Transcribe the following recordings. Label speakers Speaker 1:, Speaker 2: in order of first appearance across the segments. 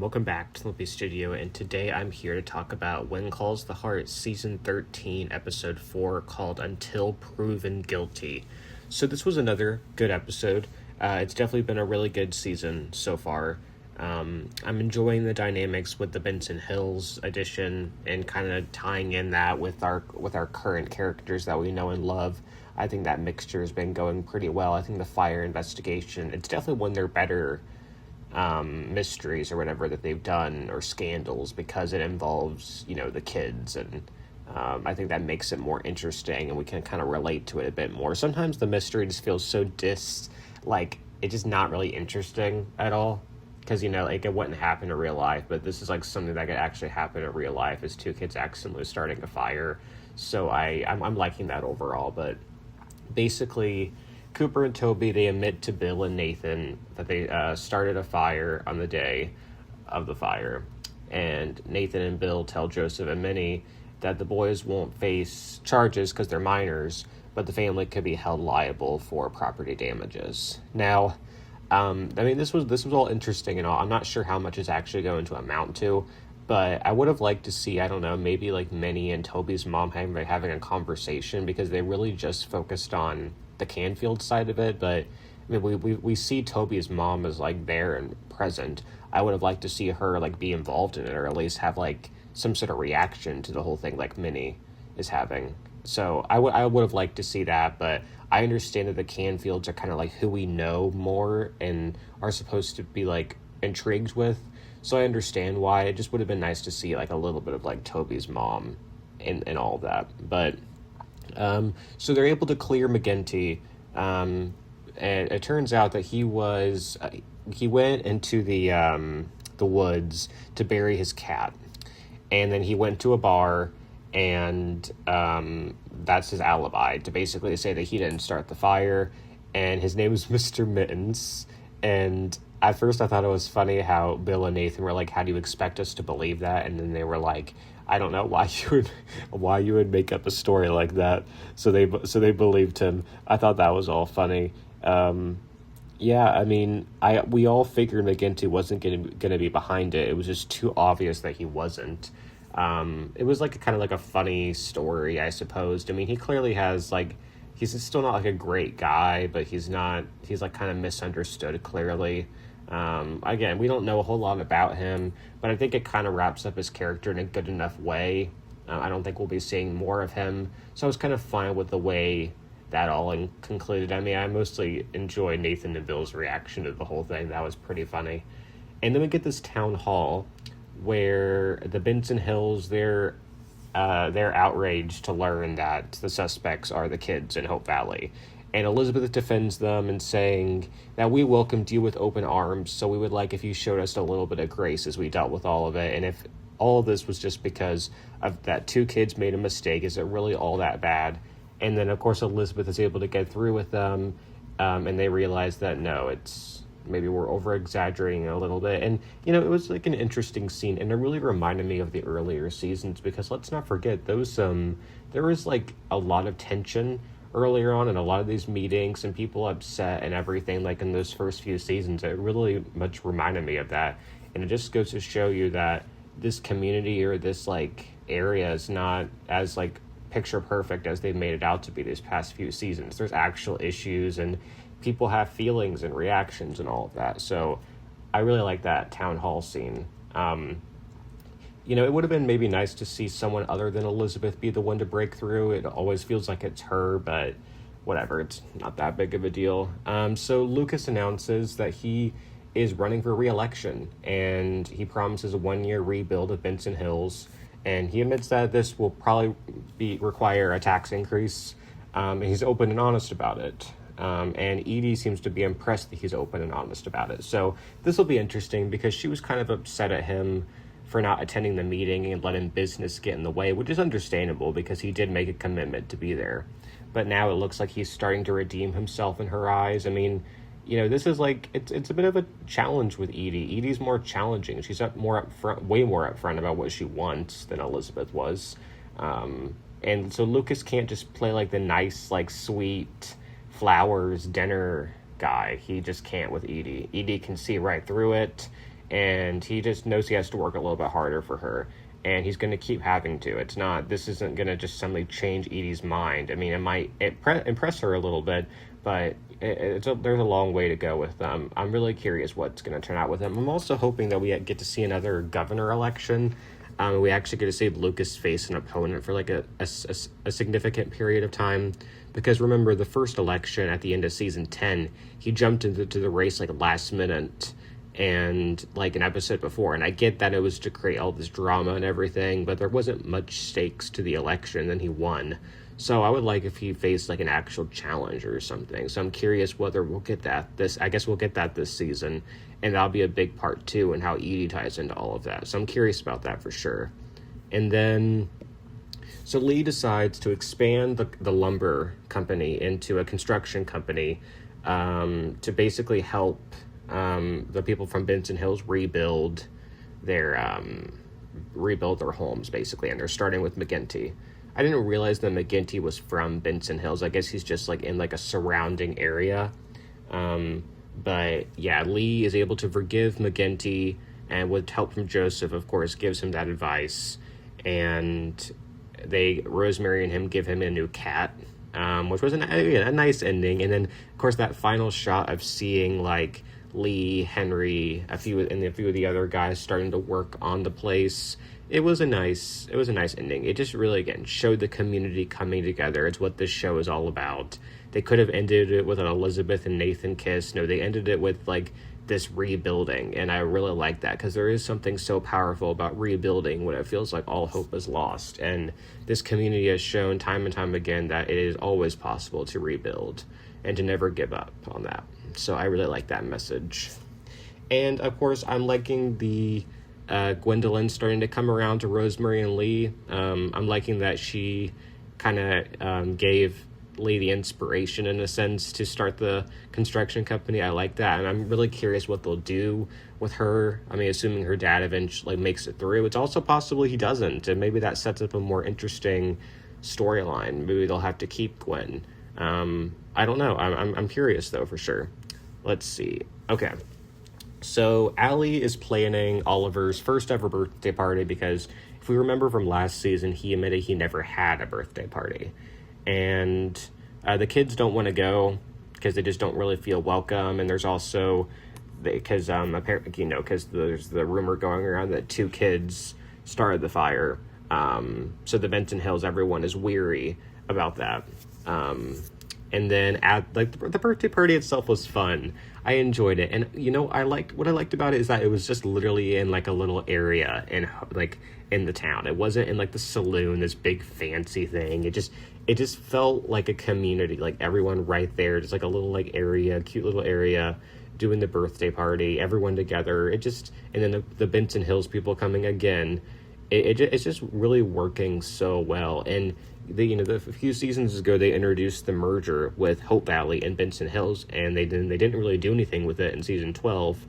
Speaker 1: Welcome back to Limpy Studio, and today I'm here to talk about When Calls the Heart, Season 13, Episode 4, called Until Proven Guilty. So this was another good episode. It's definitely been a really good season so far. I'm enjoying the dynamics with the Benson Hills edition and kind of tying in that with our current characters that we know and love. I think that mixture has been going pretty well. I think the fire investigation, it's definitely one of their better mysteries or whatever that they've done, or scandals, because it involves, the kids, and I think that makes it more interesting and we can kind of relate to it a bit more. Sometimes the mystery just feels so it's just not really interesting at all, because it wouldn't happen in real life, but this is something that could actually happen in real life, is two kids accidentally starting a fire. So I'm liking that overall. But basically, Cooper and Toby, they admit to Bill and Nathan that they started a fire on the day of the fire. And Nathan and Bill tell Joseph and Minnie that the boys won't face charges because they're minors, but the family could be held liable for property damages. Now, this was all interesting and all. I'm not sure how much is actually going to amount to, but I would have liked to see, maybe Minnie and Toby's mom having a conversation, because they really just focused on the Canfield side of it. But we see Toby's mom as there and present. I would have liked to see her be involved in it, or at least have some sort of reaction to the whole thing like Minnie is having. So I would have liked to see that, but I understand that the Canfields are kind of who we know more and are supposed to be intrigued with. So I understand why. It just would have been nice to see a little bit of Toby's mom and all of that. But so they're able to clear McGinty, and it turns out that he went into the woods to bury his cat, and then he went to a bar, and that's his alibi, to basically say that he didn't start the fire, and his name is Mr. Mittens. And at first I thought it was funny how Bill and Nathan were how do you expect us to believe that? And then they were I don't know why you would make up a story like that. So they believed him. I thought that was all funny. We all figured McGinty wasn't going to be behind it. It was just too obvious that he wasn't. It was kind of a funny story, I suppose. He clearly has he's still not a great guy, but he's kind of misunderstood clearly. Again, we don't know a whole lot about him, but I think it kind of wraps up his character in a good enough way. I don't think we'll be seeing more of him, so I was kind of fine with the way that all concluded. I mostly enjoyed Nathan and Bill's reaction to the whole thing. That was pretty funny. And then we get this town hall where the Benson Hills, they're outraged to learn that the suspects are the kids in Hope Valley. And Elizabeth defends them and saying that we welcomed you with open arms, so we would like if you showed us a little bit of grace as we dealt with all of it. And if all of this was just because of that two kids made a mistake, is it really all that bad? And then, of course, Elizabeth is able to get through with them, and they realize that, no, maybe we're over-exaggerating a little bit. And, it was an interesting scene, and it really reminded me of the earlier seasons, because let's not forget, there was a lot of tension earlier on in a lot of these meetings, and people upset and everything, in those first few seasons. It really much reminded me of that. And it just goes to show you that this community, or this area, is not as picture perfect as they've made it out to be these past few seasons. There's actual issues, and people have feelings and reactions and all of that. So I really like that town hall scene. It would have been maybe nice to see someone other than Elizabeth be the one to break through. It always feels like it's her, but whatever, it's not that big of a deal. So Lucas announces that he is running for re-election, and he promises a 1-year rebuild of Benson Hills, and he admits that this will probably require a tax increase, and he's open and honest about it. And Edie seems to be impressed that he's open and honest about it. So this will be interesting, because she was kind of upset at him for not attending the meeting and letting business get in the way, which is understandable because he did make a commitment to be there. But now it looks like he's starting to redeem himself in her eyes. This is it's a bit of a challenge with Edie. Edie's more challenging. She's way more upfront about what she wants than Elizabeth was. And so Lucas can't just play the nice, sweet flowers dinner guy. He just can't with Edie. Edie can see right through it, and he just knows he has to work a little bit harder for her, and he's going to keep having to. This isn't going to just suddenly change Edie's mind. I mean, it might impress her a little bit, but there's a long way to go with them. I'm really curious what's going to turn out with them. I'm also hoping that we get to see another governor election. We actually get to see Lucas face an opponent for like a significant period of time. Because remember, the first election at the end of season 10, he jumped into the race like last minute and like an episode before. And I get that it was to create all this drama and everything, but there wasn't much stakes to the election, and then he won. So I would like if he faced like an actual challenge or something. So I'm curious whether we'll get that I guess we'll get that this season, and that'll be a big part too, and how Edie ties into all of that. So I'm curious about that for sure. And then, so Lee decides to expand the lumber company into a construction company, to basically help the people from Benson Hills rebuild their homes, basically, and they're starting with McGinty. I didn't realize that McGinty was from Benson Hills. I guess he's just like in like a surrounding area. But yeah, Lee is able to forgive McGinty, and with help from Joseph, of course, gives him that advice. And Rosemary and him give him a new cat, which was a nice ending. And then, of course, that final shot of seeing like Lee, Henry, a few of the other guys starting to work on the place. It was a nice ending. It just really, again, showed the community coming together. It's what this show is all about. They could have ended it with an Elizabeth and Nathan kiss. No, they ended it with like this rebuilding, and I really like that, because there is something so powerful about rebuilding when it feels like all hope is lost. And this community has shown time and time again that it is always possible to rebuild and to never give up on that. So I really like that message. And of course, I'm liking the Gwendolyn starting to come around to Rosemary and Lee. I'm liking that she kind of gave Lee the inspiration, in a sense, to start the construction company. I like that, and I'm really curious what they'll do with her. I mean, assuming her dad eventually makes it through. It's also possible he doesn't, and maybe that sets up a more interesting storyline. Maybe they'll have to keep Gwen. I don't know. I'm curious, though, for sure. Let's see. Okay. So Allie is planning Oliver's first ever birthday party, because if we remember from last season, he admitted he never had a birthday party. And the kids don't want to go because they just don't really feel welcome. And there's also, because apparently, because there's the rumor going around that 2 kids started the fire. So the Benton Hills, everyone is weary about that. And then the birthday party itself was fun. I enjoyed it. And, what I liked about it is that it was just literally in like a little area in the town. It wasn't in like the saloon, this big fancy thing. It just felt like a community, like everyone right there, just like a little like area, cute little area, doing the birthday party, everyone together. And then the Benton Hills people coming again. It's just really working so well. And a few seasons ago, they introduced the merger with Hope Valley and Benson Hills, and they didn't really do anything with it in season 12.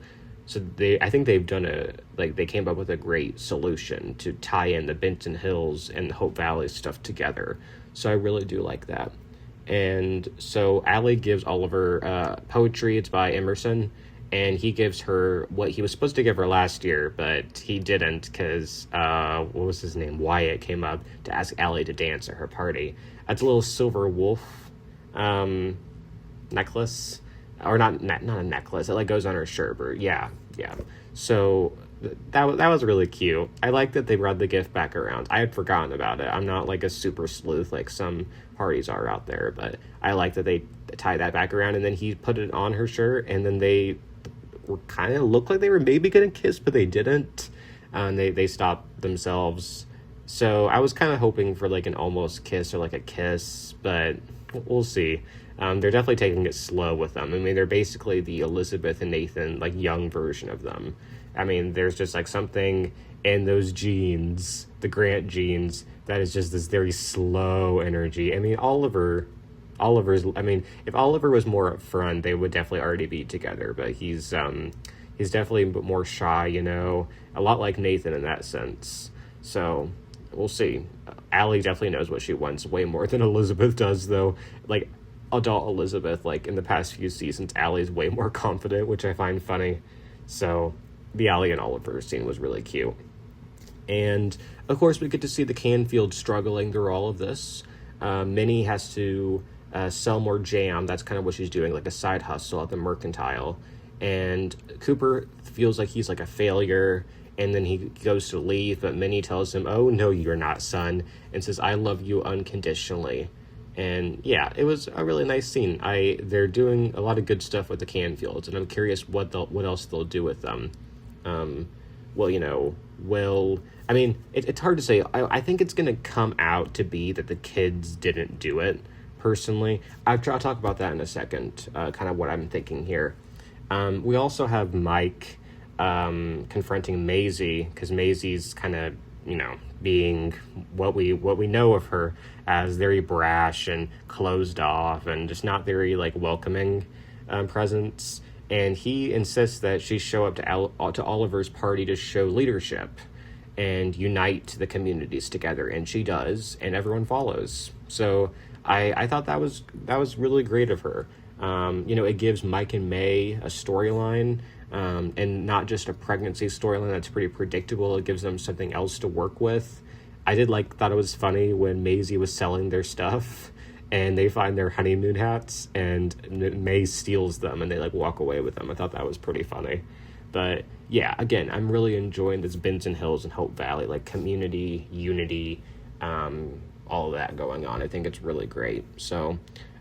Speaker 1: So I think they've done they came up with a great solution to tie in the Benton Hills and the Hope Valley stuff together. So I really do like that. And so Allie gives Oliver poetry. It's by Emerson. And he gives her what he was supposed to give her last year, but he didn't, because, what was his name? Wyatt came up to ask Allie to dance at her party. That's a little silver wolf necklace. Or not a necklace. It, like, goes on her shirt. But yeah. So that was really cute. I like that they brought the gift back around. I had forgotten about it. I'm not, like, a super sleuth like some parties are out there, but I like that they tied that back around, and then he put it on her shirt, and then they were kind of looked like they were maybe gonna kiss, but they didn't. And they stopped themselves. So I was kind of hoping for like an almost kiss or like a kiss, but we'll see. They're definitely taking it slow with them. I mean, they're basically the Elizabeth and Nathan, like, young version of them. I mean, there's just like something in those genes, the Grant genes, that is just this very slow energy. I mean, if Oliver was more upfront, they would definitely already be together, but he's definitely more shy, a lot like Nathan in that sense. So we'll see. Allie definitely knows what she wants way more than Elizabeth does, though. Like, adult Elizabeth, like in the past few seasons, Allie's way more confident, which I find funny. So the Allie and Oliver scene was really cute. And, of course, we get to see the Canfield struggling through all of this. Minnie has to sell more jam. That's kind of what she's doing, like a side hustle at the Mercantile. And Cooper feels like he's like a failure, and then he goes to leave, but Minnie tells him, "Oh, no, you're not, son," and says, "I love you unconditionally." And yeah, it was a really nice scene. They're doing a lot of good stuff with the Canfields, and I'm curious what else they'll do with them. I mean, it's hard to say. I think it's going to come out to be that the kids didn't do it, personally. I'll talk about that in a second, kind of what I'm thinking here. We also have Mike confronting Maisie, because Maisie's kind of, being what we know of her as very brash and closed off and just not very, welcoming presence. And he insists that she show up to Oliver's party to show leadership and unite the communities together, and she does, and everyone follows. So I thought that was really great of her. It gives Mike and May a storyline, and not just a pregnancy storyline that's pretty predictable. It gives them something else to work with. I thought it was funny when Maisie was selling their stuff, and they find their honeymoon hats, and May steals them, and they walk away with them. I thought that was pretty funny. But yeah, again, I'm really enjoying this Benson Hills and Hope Valley, community, unity, all of that going on. I think it's really great. So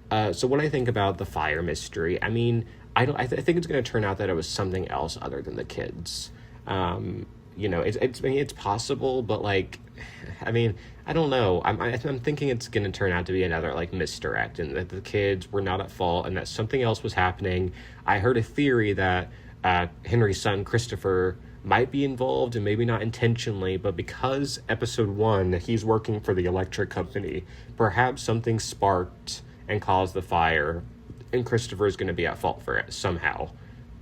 Speaker 1: when I think about the fire mystery, I mean, I think it's going to turn out that it was something else other than the kids. It's possible, but I don't know. I'm thinking it's going to turn out to be another misdirect, and that the kids were not at fault, and that something else was happening. I heard a theory that Henry's son Christopher might be involved, and maybe not intentionally, but because episode 1 he's working for the electric company, perhaps something sparked and caused the fire, and Christopher is going to be at fault for it somehow.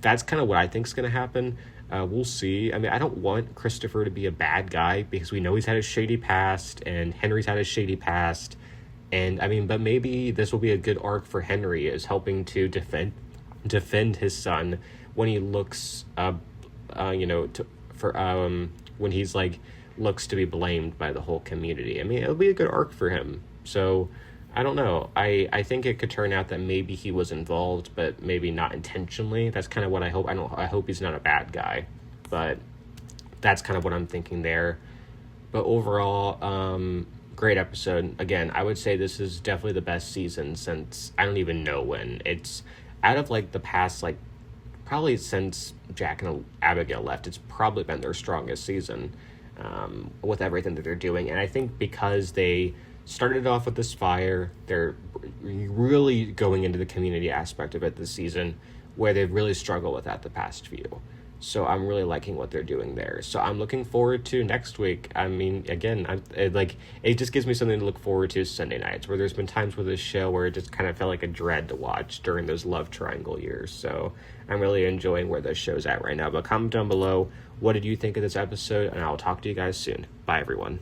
Speaker 1: That's kind of what I think is going to happen. We'll see. I mean, I don't want Christopher to be a bad guy, because we know he's had a shady past, and Henry's had a shady past. And but maybe this will be a good arc for Henry, is helping to defend his son when he looks, when he's looks to be blamed by the whole community. I mean, it'll be a good arc for him. So I don't know. I think it could turn out that maybe he was involved, but maybe not intentionally. That's kind of what I hope. I hope he's not a bad guy, but that's kind of what I'm thinking there. But overall, great episode. Again, I would say this is definitely the best season since I don't even know when. It's out of the past, probably since Jack and Abigail left, it's probably been their strongest season, with everything that they're doing. And I think because they started off with this fire, they're really going into the community aspect of it this season, where they've really struggled with that the past few. So I'm really liking what they're doing there. So I'm looking forward to next week. I mean, again, it just gives me something to look forward to Sunday nights, where there's been times with this show where it just kind of felt like a dread to watch during those love triangle years. So I'm really enjoying where this show's at right now. But comment down below, what did you think of this episode? And I'll talk to you guys soon. Bye, everyone.